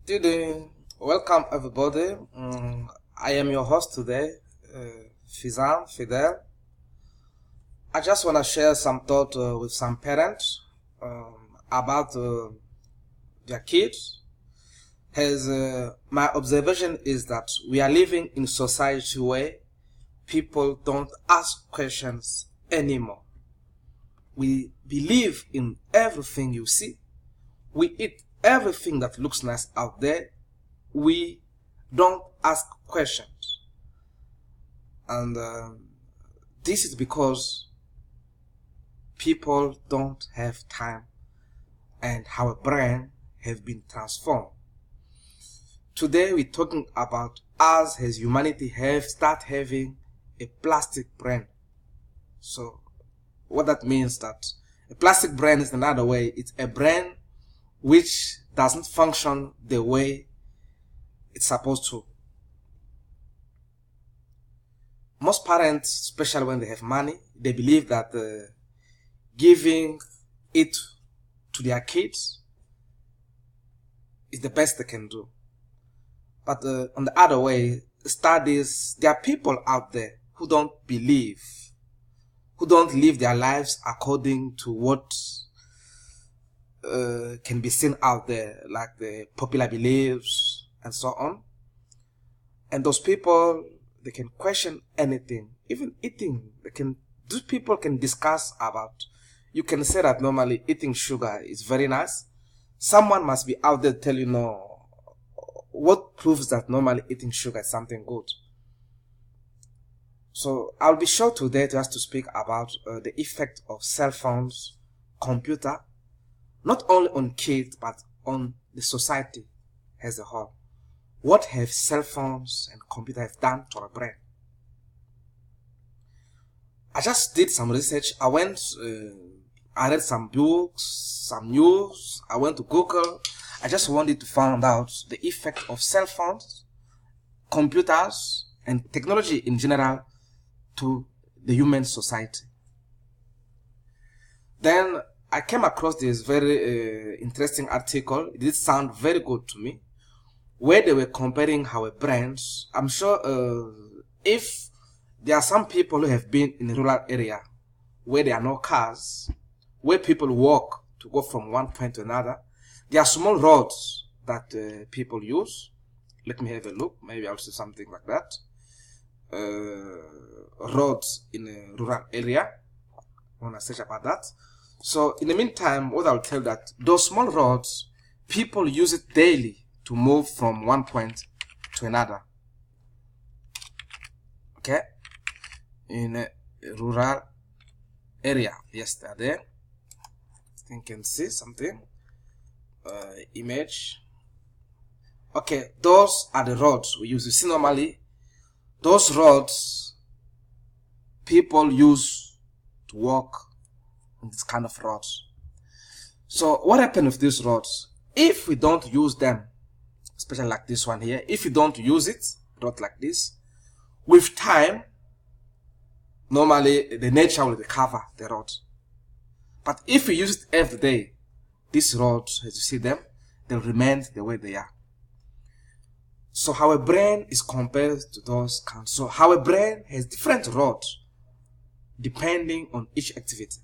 Today, welcome everybody. I am your host today, Fidel. I just want to share some thought with some parents about their kids. As my observation is that we are living in a society where people don't ask questions anymore. We believe in everything you see. We eat everything that looks nice out there. We don't ask questions. And this is because people don't have time and our brain have been transformed. Today we're talking about us as humanity have start having a plastic brain. So what that means that a plastic brain is another way. It's a brain which doesn't function the way it's supposed to. Most parents, especially when they have money, they believe that giving it to their kids is the best they can do. But on the other way, studies, there are people out there who don't believe, who don't live their lives according to what can be seen out there, like the popular beliefs and so on. And those people, they can question anything, even eating. Those people can discuss about. You can say that normally eating sugar is very nice. Someone must be out there to tell you no. What proves that normally eating sugar is something good? So I'll be sure today just to speak about the effect of cell phones, computer, not only on kids but on the society as a whole. What have cell phones and computer have done to our brain? I just did some research. I read some books, some news. I went to Google. I just wanted to find out the effect of cell phones, computers, and technology in general to the human society. Then I came across this very interesting article. It did sound very good to me, where they were comparing our brains. I'm sure if there are some people who have been in a rural area where there are no cars, where people walk to go from one point to another, there are small roads that people use. Let me have a look. Maybe I'll see something like that. Roads in a rural area. I want to search about that. So in the meantime, what I'll tell that those small roads, people use it daily to move from one point to another. Okay? In a rural area. Yes, they're there. I think you can see something. Image. Okay, those are the roads we use. You see, normally those roads people use to walk on this kind of roads. So what happens with these roads? If we don't use them, especially like this one here, if you don't use it, road like this, with time, normally the nature will recover the road. But if we use it every day, these roads, as you see them, they'll remain the way they are. So our brain is compared to those kinds. So our brain has different roads depending on each activity.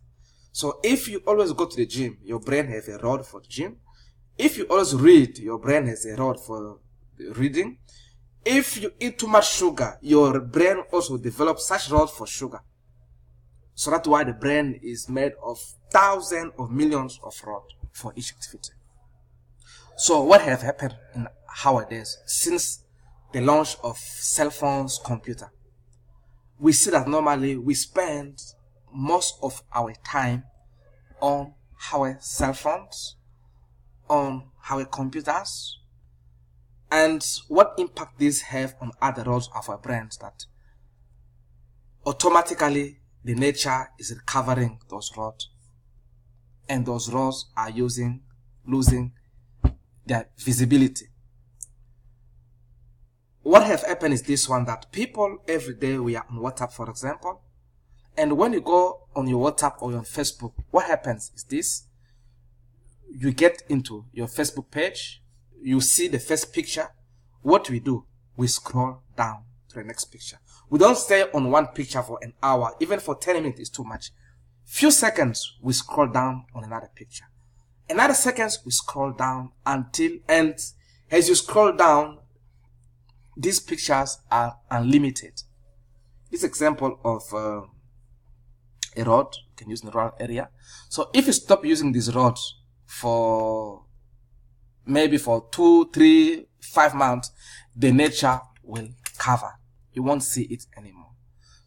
So if you always go to the gym, your brain has a road for the gym. If you always read, your brain has a road for reading. If you eat too much sugar, your brain also develops such roads for sugar. So that's why the brain is made of thousands of millions of rods for each activity. So what has happened in nowadays since the launch of cell phones, computer? We see that normally we spend most of our time on our cell phones, on our computers, and what impact these have on other roles of our brains, that automatically the nature is recovering those rods, and those rods are losing their visibility. What have happened is this one, that people every day, we are on WhatsApp, for example, and when you go on your WhatsApp or on Facebook, what happens is this: you get into your Facebook page, you see the first picture, what we do, we scroll down to the next picture. We don't stay on one picture for an hour. Even for 10 minutes is too much. Few seconds, we scroll down on another picture. Another seconds, we scroll down until, and as you scroll down, these pictures are unlimited. This example of a rod, you can use in the rural area. So if you stop using this rod for maybe for 2, 3, 5 months, the nature will cover. You won't see it anymore.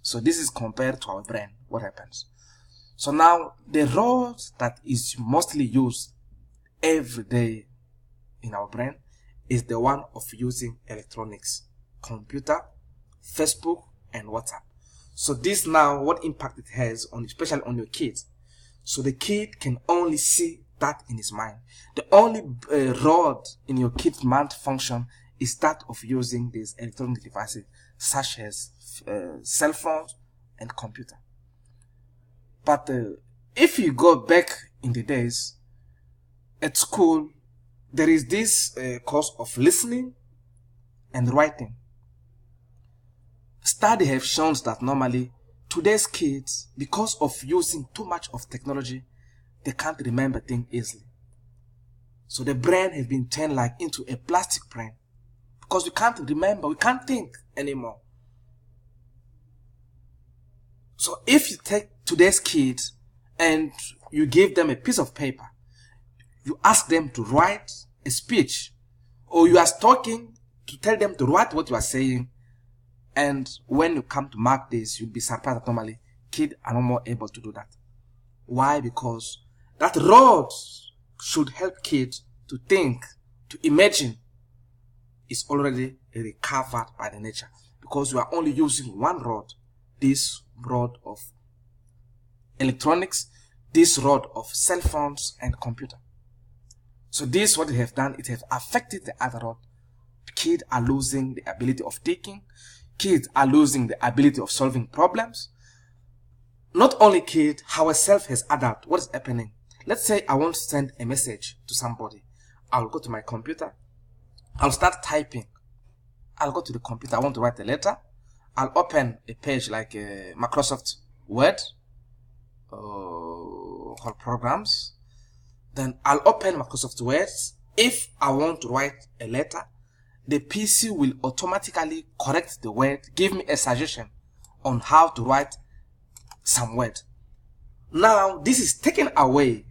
So this is compared to our brain. What happens? So now the rod that is mostly used every day in our brain is the one of using electronics, computer, Facebook, and WhatsApp. So this now, what impact it has on, especially on your kids. So the kid can only see that in his mind. The only rod in your kid's mind function is that of using these electronic devices, such as cell phones and computer. But if you go back in the days, at school, there is this course of listening and writing. Studies have shown that normally today's kids, because of using too much of technology, they can't remember things easily. So the brain has been turned like into a plastic brain, because we can't remember, we can't think anymore. So if you take today's kids and you give them a piece of paper, you ask them to write a speech, or you are talking to tell them to write what you are saying, and when you come to mark this, you'll be surprised that normally kids are no more able to do that. Why? Because that rod should help kids to think, to imagine, is already recovered by the nature, because you are only using one rod, this rod of electronics, this rod of cell phones and computer. So this, what they have done, it has affected the other rod. Kids are losing the ability of thinking. Kids are losing the ability of solving problems. Not only kids, ourselves as adults, what is happening? Let's say I want to send a message to somebody. I'll go to my computer. I'll start typing. I'll go to the computer. I want to write a letter. I'll open a page like Microsoft Word, or programs. Then I'll open Microsoft Word. If I want to write a letter, the PC will automatically correct the word, give me a suggestion on how to write some word. Now, this is taking away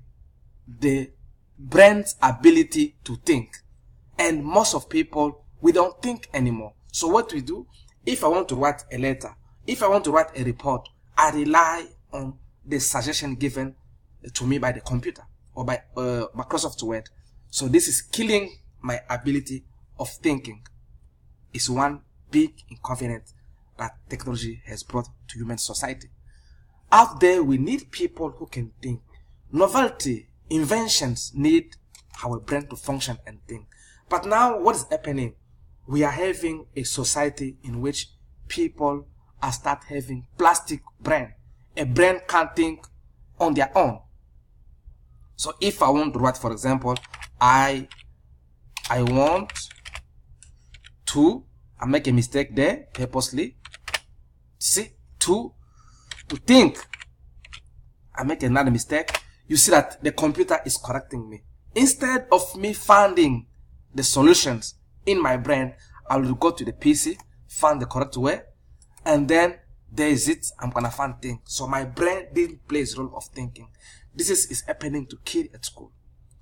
the brain's ability to think. And most of people, we don't think anymore. So what we do, if I want to write a letter, if I want to write a report, I rely on the suggestion given to me by the computer or by Microsoft Word. So this is killing my ability of thinking. It's one big inconvenience that technology has brought to human society. Out there, we need people who can think. Novelty, inventions need our brain to function and think. But now what is happening? We are having a society in which people are start having plastic brain. A brain can't think on their own. So if I want to write, for example, I want to, I make a mistake there purposely. See, to think. I make another mistake. You see that the computer is correcting me. Instead of me finding the solutions in my brain, I will go to the PC, find the correct way, and then there is it. I'm gonna find things. So my brain didn't play its role of thinking. This is happening to kids at school.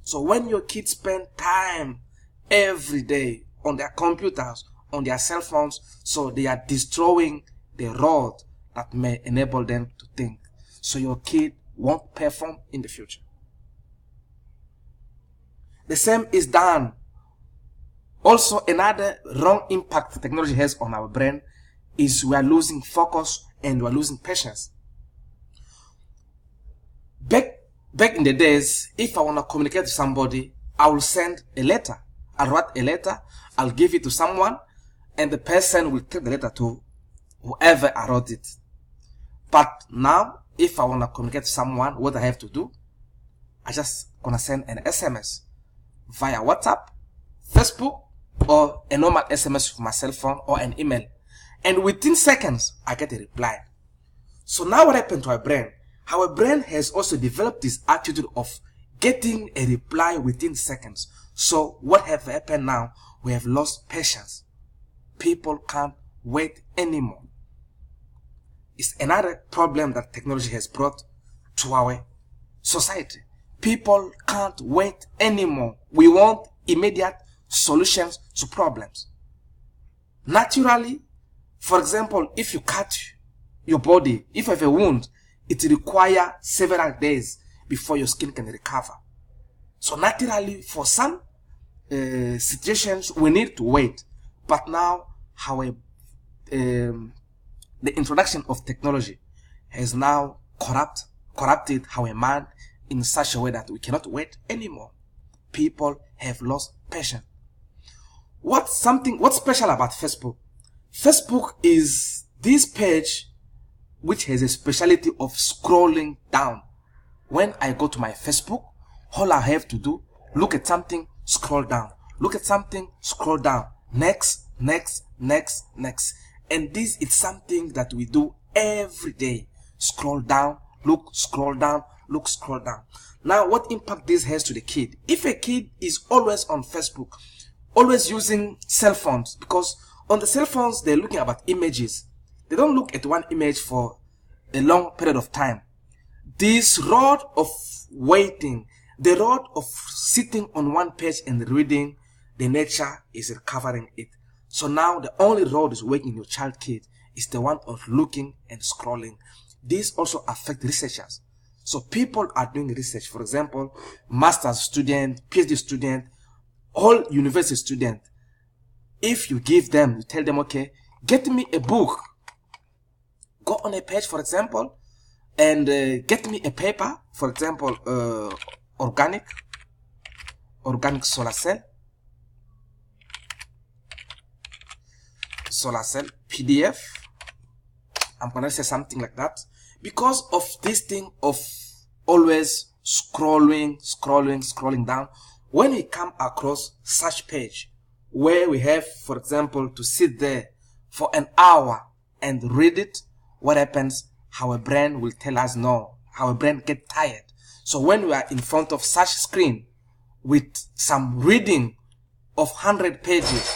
So when your kids spend time every day on their computers, on their cell phones, so they are destroying the rod that may enable them to think. So your kid won't perform in the future. The same is done. Also, another wrong impact technology has on our brain is we are losing focus and we are losing patience. Back in the days, if I want to communicate to somebody, I will send a letter. I'll write a letter, I'll give it to someone, and the person will take the letter to whoever I wrote it. But now, if I want to communicate to someone, what I have to do, I just gonna send an SMS via WhatsApp, Facebook, Facebook or a normal SMS from my cell phone or an email, and within seconds I get a reply. So now what happened to our brain? Our brain has also developed this attitude of getting a reply within seconds. So what have happened now? We have lost patience. People can't wait anymore. It's another problem that technology has brought to our society. People can't wait anymore. We want immediate solutions to problems. Naturally, for example, if you cut your body, if you have a wound, it requires several days before your skin can recover. So naturally, for some situations, we need to wait. But now, the introduction of technology has now corrupted our mind in such a way that we cannot wait anymore. People have lost patience. What's special about Facebook? Facebook is this page which has a specialty of scrolling down. When I go to my Facebook, all I have to do, look at something, scroll down. Look at something, scroll down. Next, next, next, next. And this is something that we do every day. Scroll down, look, scroll down, look, scroll down. Now, what impact this has to the kid? If a kid is always on Facebook, always using cell phones, because on the cell phones, they're looking about images. They don't look at one image for a long period of time. This road of waiting, the road of sitting on one page and reading, the nature is recovering it. So now the only road is waking your child kid is the one of looking and scrolling. This also affects researchers. So people are doing research. For example, master's student, PhD student, all university student. If you give them, you tell them, okay, get me a book. Go on a page, for example, and get me a paper, for example, organic solar cell PDF. I'm gonna say something like that. Because of this thing of always scrolling down, when we come across such page where we have, for example, to sit there for an hour and read it, what happens? Our brain will tell us no. Our brain get tired. So when we are in front of such screen with some reading of 100 pages,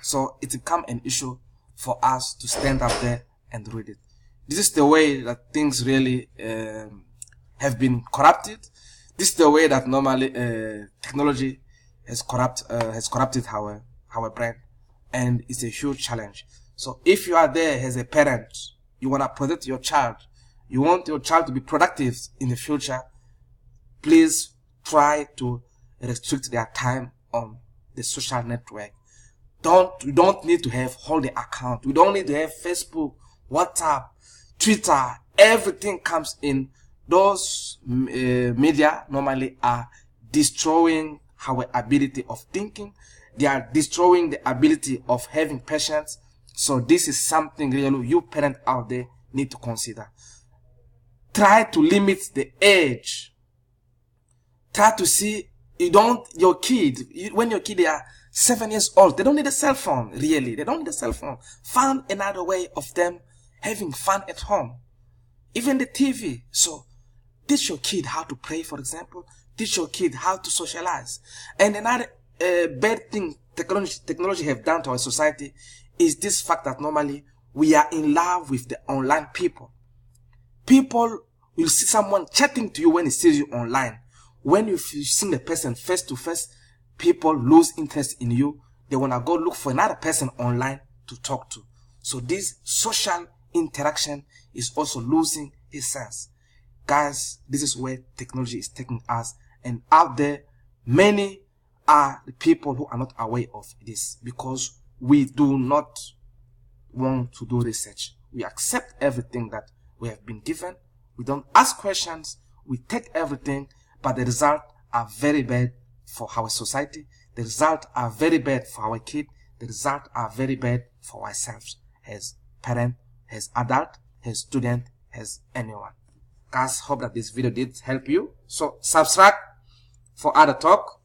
so it become an issue for us to stand up there and read it. This is the way that things really have been corrupted. This is the way that normally technology has corrupted our brain, and it's a huge challenge. So if you are there as a parent, you want to protect your child, you want your child to be productive in the future, please try to restrict their time on the social network. You don't need to have all the account. We don't need to have Facebook, WhatsApp, Twitter. Everything comes in. Those media normally are destroying our ability of thinking. They are destroying the ability of having patience. So this is something really you parents out there need to consider. Try to limit the age. Try to see your kid, when your kid are 7 years old, they don't need a cell phone, really. They don't need a cell phone. Find another way of them having fun at home. Even the TV. So teach your kid how to play, for example. Teach your kid how to socialize. And another bad thing technology have done to our society is this fact that normally we are in love with the online people. People will see someone chatting to you when he sees you online. When you see the person face to face, people lose interest in you. They want to go look for another person online to talk to. So this social interaction is also losing its sense. Guys, this is where technology is taking us. And out there, many are the people who are not aware of this, because we do not want to do research. We accept everything that we have been given. We don't ask questions. We take everything, but the results are very bad for our society. The results are very bad for our kids. The results are very bad for ourselves as parent, as adult, as student, as anyone. Guys, hope that this video did help you. So subscribe for other talk.